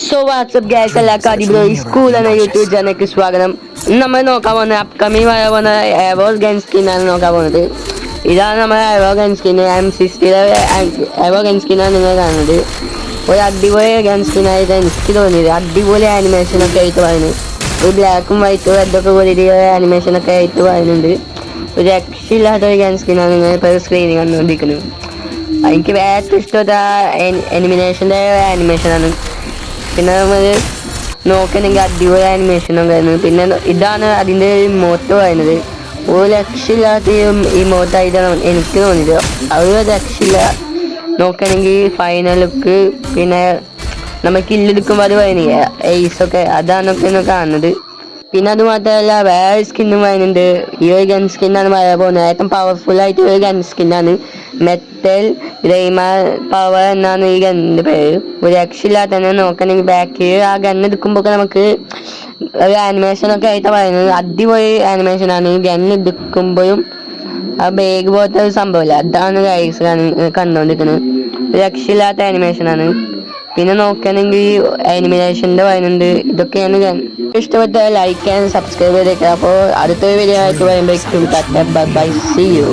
So WhatsApp guys എല്ലാവർക്കും അടിപൊളി school എന്ന യൂട്യൂബ് ചാനലിലേക്ക് സ്വാഗതം. ഇന്ന് നമ്മൾ നോക്കാൻ പോകുന്നത് അപ്കമിങ് വരാൻ പോകുന്ന എവോ ഗൺ സ്കിന്നാണ് നോക്കാൻ പോകുന്നത്. ഇതാണ് നമ്മുടെ എവോ ഗൺ സ്കിൻ. M60 എവോ ഗൺ സ്കിന്നാണ് നിങ്ങൾ കാണുന്നത്. ഒരു അടിപൊളി ഗൺ സ്കിന്നായിട്ട് എനിക്ക് തോന്നിയത്. അടിപൊളി ആനിമേഷനൊക്കെ ആയിട്ട് പറയുന്നത്. ഒരു ബ്ലാക്കും വൈറ്റും റെഡൊക്കെ കൂടിയിട്ട് ആനിമേഷനൊക്കെ ആയിട്ട് പറയുന്നുണ്ട്. ഒരു രക്ഷയില്ലാത്ത ഒരു ഗൺ സ്കിന്നാണ് നിങ്ങൾ ഇപ്പോൾ സ്ക്രീനിൽ കണ്ടുകൊണ്ടിരിക്കുന്നത്. എനിക്ക് ഏറ്റവും ഇഷ്ടപ്പെട്ട എനിമിനേഷൻ്റെ ആനിമേഷനാണ്. പിന്നെ നമ്മൾ നോക്കണമെങ്കിൽ അടിപൊളി ആനിമേഷനൊക്കെ ആയിരുന്നു. പിന്നെ ഇതാണ് അതിൻ്റെ ഇമോട്ട് പറയുന്നത്. ഒരു രക്ഷയില്ലാത്ത ഇമോട്ടായിട്ടാണ് എനിക്ക് തോന്നിയത്. ഒരു രക്ഷയില്ല. നോക്കണമെങ്കിൽ ഫൈനൽ ലുക്ക്, പിന്നെ നമ്മൾ കില്ലെടുക്കുമ്പോൾ അത് പറയുന്നില്ല എയ്സൊക്കെ, അതാണൊക്കെ കാണുന്നത്. പിന്നെ അത് മാത്രമല്ല വേറെ സ്കിന്നും വരുന്നുണ്ട്. ഈ ഒരു ഗൺ സ്കിന്നാണ് പറയാൻ പോകുന്നത്. ഏറ്റവും പവർഫുൾ ആയിട്ട് ഒരു ഗൺ സ്കിന്നാണ്. മെറ്റൽ റെയ്മ പവർ എന്നാണ് ഈ ഗണ്ണിൻ്റെ പേര്. ഒരു രക്ഷയില്ലാത്ത തന്നെ. നോക്കണമെങ്കിൽ ബാക്കിൽ ആ ഗണ്ണ് എടുക്കുമ്പോൾ നമുക്ക് ഒരു ആനിമേഷനൊക്കെ ആയിട്ട് പറയുന്നത്. അടിപൊളി ആനിമേഷനാണ്. ഈ ഗണ്ണ് എടുക്കുമ്പോഴും ആ ബാഗ് പോലത്തെ ഒരു സംഭവമില്ല, അതാണ് ഗൈസ് കണ്ടുകൊണ്ടിരിക്കുന്നത്. ഒരു രക്ഷയില്ലാത്ത ആനിമേഷനാണ്. പിന്നെ നോക്കുകയാണെങ്കിൽ ആനിമേഷൻ്റെ പറയുന്നുണ്ട്. ഇതൊക്കെയാണ് ഇഷ്ടപ്പെട്ട ലൈക്ക് ആൻഡ് സബ്സ്ക്രൈബ് ചെയ്തേക്കുക. അപ്പോൾ അടുത്തൊരു വീഡിയോ ആയിട്ട് വരുമ്പോഴേക്കും ബൈ, സീ യു.